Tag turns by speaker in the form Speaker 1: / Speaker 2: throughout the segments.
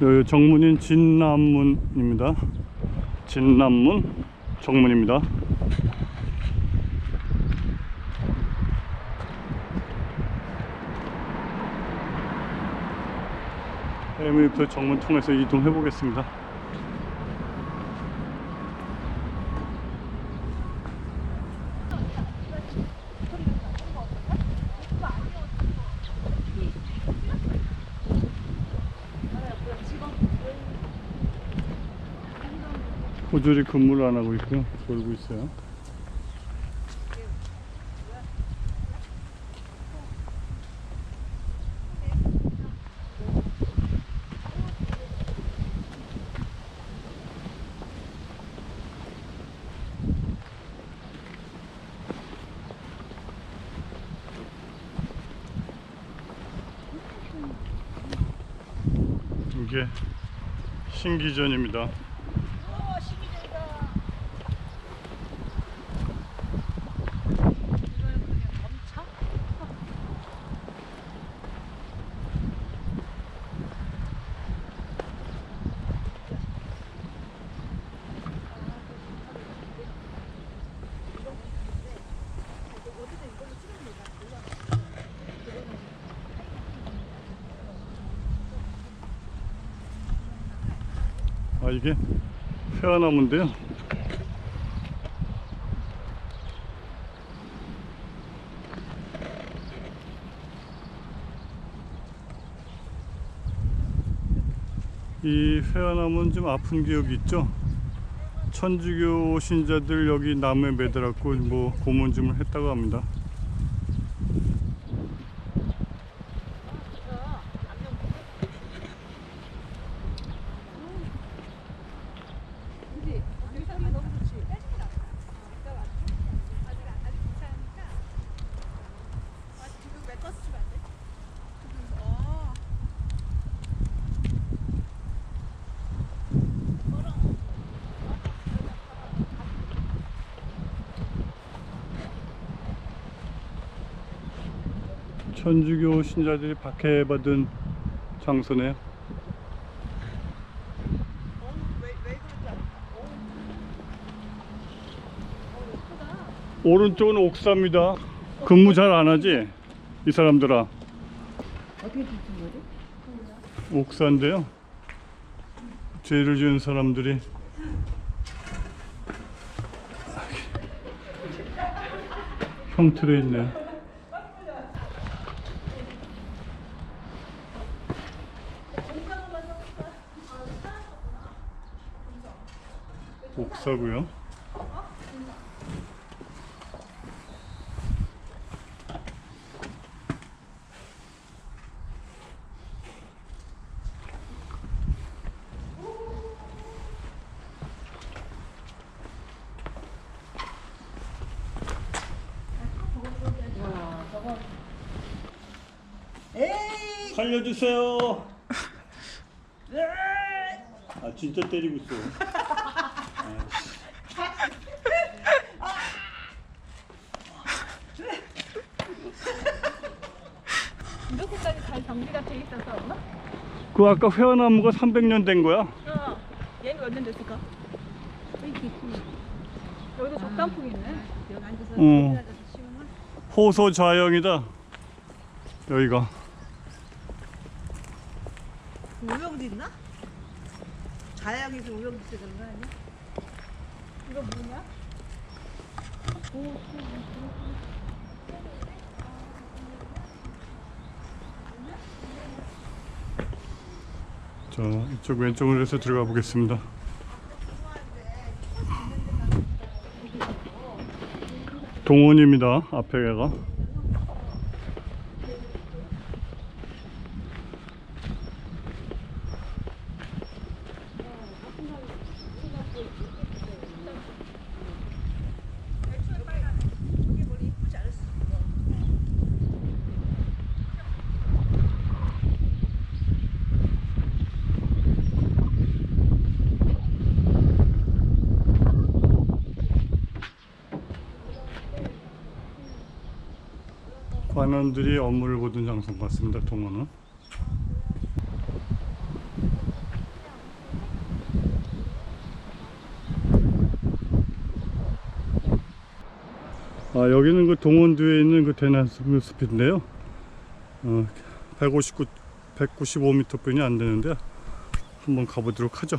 Speaker 1: 여기 정문인 진남문입니다. 진남문 정문입니다. MF 정문 통해서 이동해 보겠습니다. 호졸이 근무를 안 하고 있고요. 돌고 있어요. 이게 신기전입니다. 아, 이게 회화나무인데요. 이 회화나무는 좀 아픈 기억이 있죠. 천주교 신자들 여기 나무에 매달았고 뭐 고문짐을 했다고 합니다. 천주교 신자들이 박해받은 장소네요. 오른쪽은 옥사입니다. 근무 잘 안 하지? 이 사람들아.
Speaker 2: 어떻게 뒤진 거지?
Speaker 1: 옥사인데요. 죄를 지은 사람들이 형틀에 있네요. 옥사고요.
Speaker 2: 에이!
Speaker 1: 살려주세요. 아, 진짜 때리고 있어.
Speaker 3: 이렇게까지 잘 정비가 돼 있어서 엄마?
Speaker 1: 그 아까 회화나무가 300년 된 거야?
Speaker 3: 얘는 몇 년 됐을까? 여기도 적단풍이 있네. 여기 앉아서
Speaker 1: 어. 호소 좌영이다. 여기가.
Speaker 2: 우영도 있나? 자양에서 우영도 있어 그런 거 아니야?
Speaker 3: 이거 뭐냐?
Speaker 1: 자, 이쪽 왼쪽으로 해서 들어가 보겠습니다. 동원입니다. 앞에가. 관원들이 업무를 보던 장소인 것 같습니다. 동원은. 여기는 그 동원도에 있는 그 대나무 숲인데요. 195m 뿐이 안 되는데 한번 가보도록 하죠.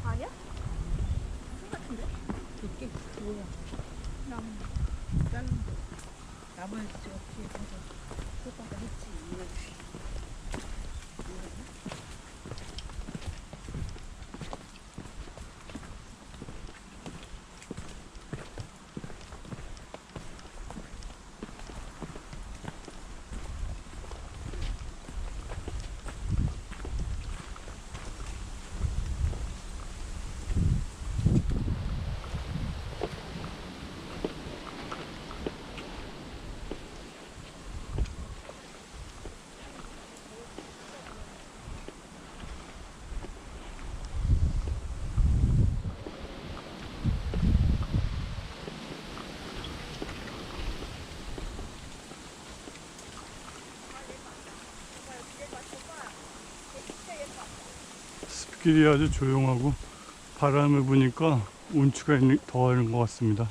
Speaker 3: 아니야? 같은데?
Speaker 2: 이게 뭐야?
Speaker 3: 나무.
Speaker 2: 나무에 저 뒤에 가서 꽃다가 했지.
Speaker 1: 숲길이 아주 조용하고 바람을 부니까 운치가 더하는 것 같습니다.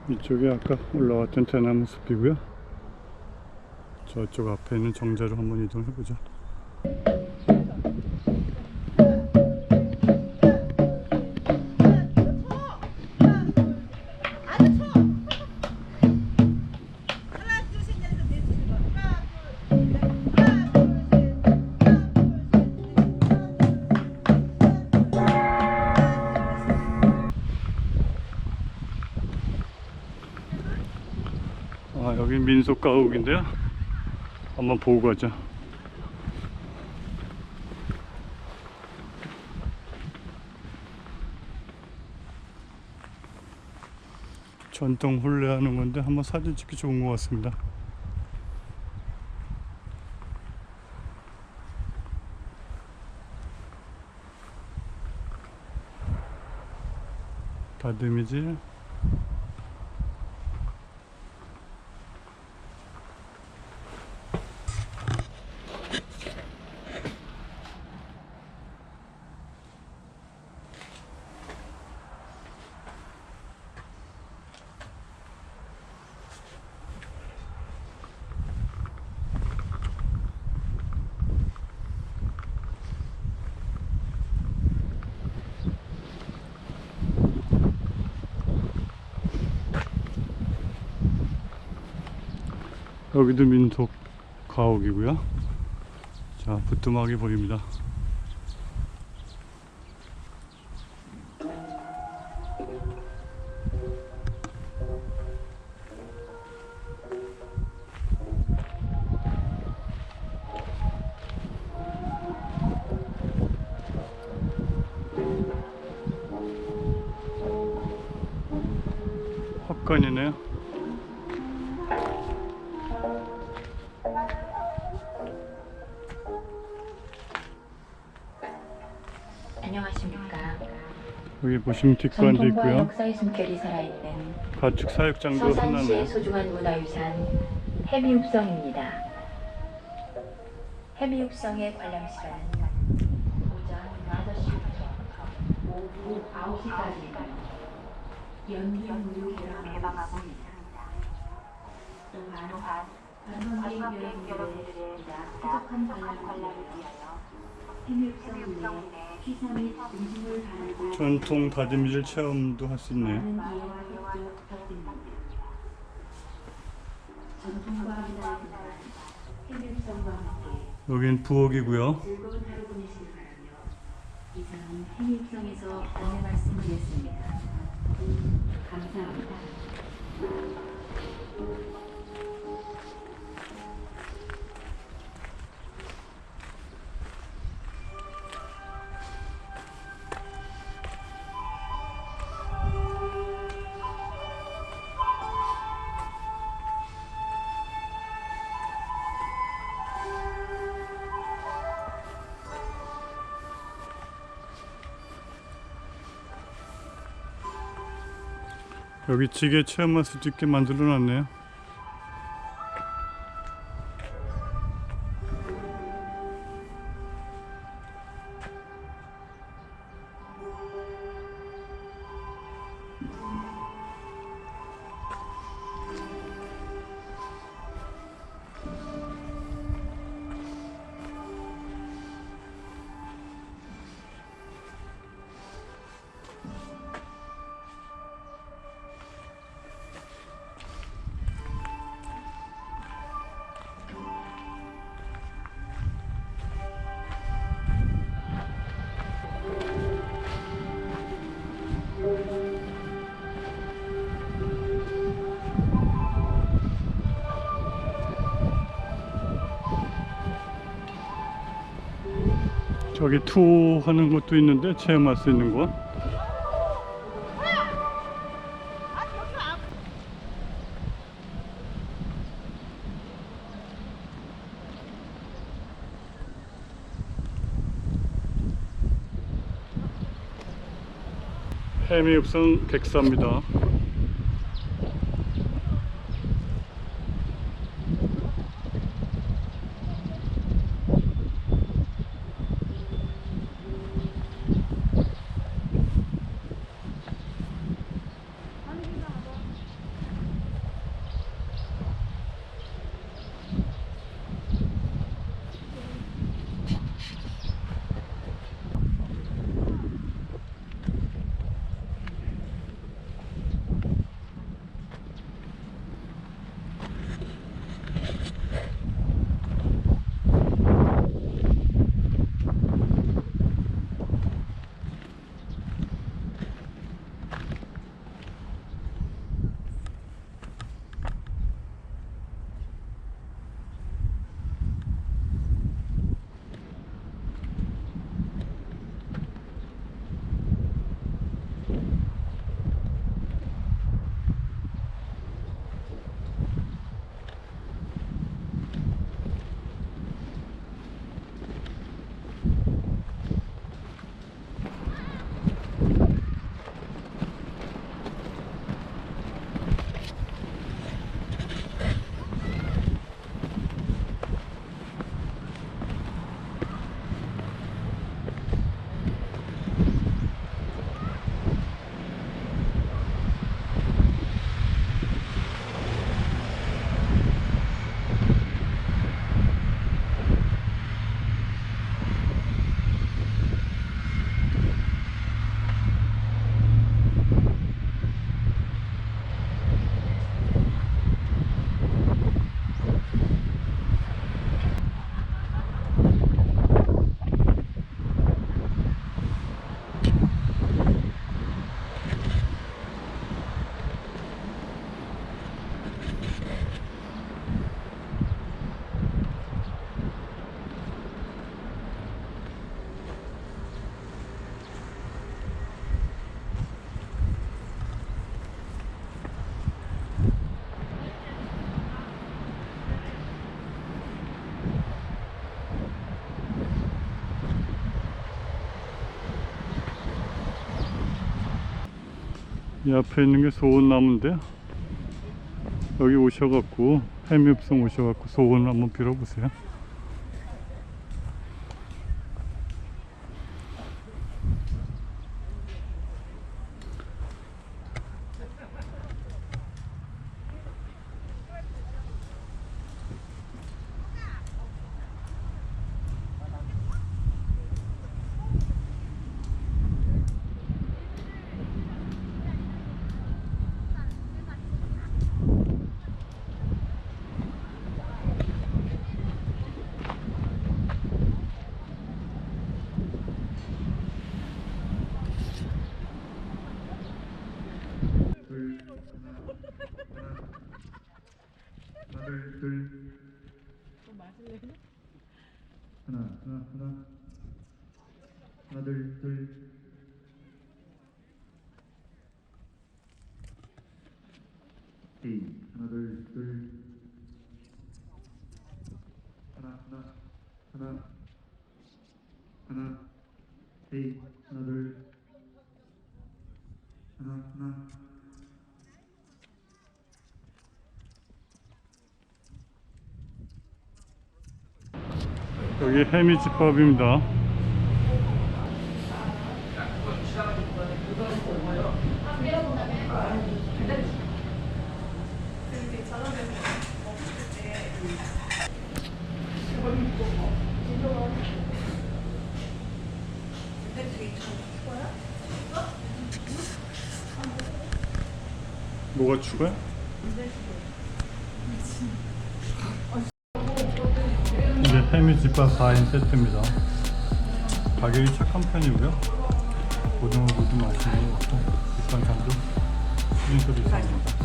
Speaker 1: 이쪽이 아까 올라왔던 대나무 숲이고요. 저쪽 앞에 있는 정자로 한번 이동해 보죠. 여기 민속 가옥인데요. 한번 보고 가죠. 전통 혼례 하는 건데 한번 사진 찍기 좋은 것 같습니다. 다듬이질. 여기도 민속 가옥이고요. 자, 부뚜막이 보입니다. 화관이네요.
Speaker 4: 안녕하십니까.
Speaker 1: 여기 보시면 뒷관도
Speaker 4: 전통과
Speaker 1: 있고요.
Speaker 4: 역사의 숨결이 살아있는
Speaker 1: 가축 사육장도
Speaker 4: 서산시의
Speaker 1: 하나네요.
Speaker 4: 소중한 문화유산 해미육성입니다. 해미육성의 관람 시간은 오전 5시부터 오후 9시까지입니다. 연기 무료 개방하고 있습니다. 또한 관광객 여러분들의 쾌적한 관람을 위하여 해묘읍성 내 시사 및 음식물 반환을
Speaker 1: 전통 다듬이질 체험도 할 수 있네요.
Speaker 4: 많은 이해와 협조 부탁드립니다. 전통과 문화의 분단 해묘읍성과 함께
Speaker 1: 여긴 부엌이고요.
Speaker 4: 즐거운 하루 보내시길 바라며 이상 해밀성에서 안내 말씀드렸습니다. 감사합니다.
Speaker 1: 여기 지게 체험할 수도 있게 만들어 놨네요. 저기 투어하는 것도 있는데 체험할 수 있는 거. 해미읍성 객사입니다. 이 앞에 있는 게 소원나무인데 여기 오셔갖고 해미읍성 오셔갖고 소원 한번 빌어보세요.
Speaker 5: 둘.
Speaker 3: 또 맞을래?
Speaker 5: 하나. 하나, 둘. 에이, 하나, 둘. 하나. 에이, 하나, 둘. 하나.
Speaker 1: 여기 해미집밥입니다. 뭐가 추가야? 이게 해미집밥 4인 세트입니다. 가격이 착한 편이고요. 고등어구도 맛있는 것 같고 밑반찬도 수준급이 있습니다.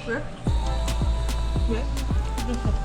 Speaker 3: 왜? 왜?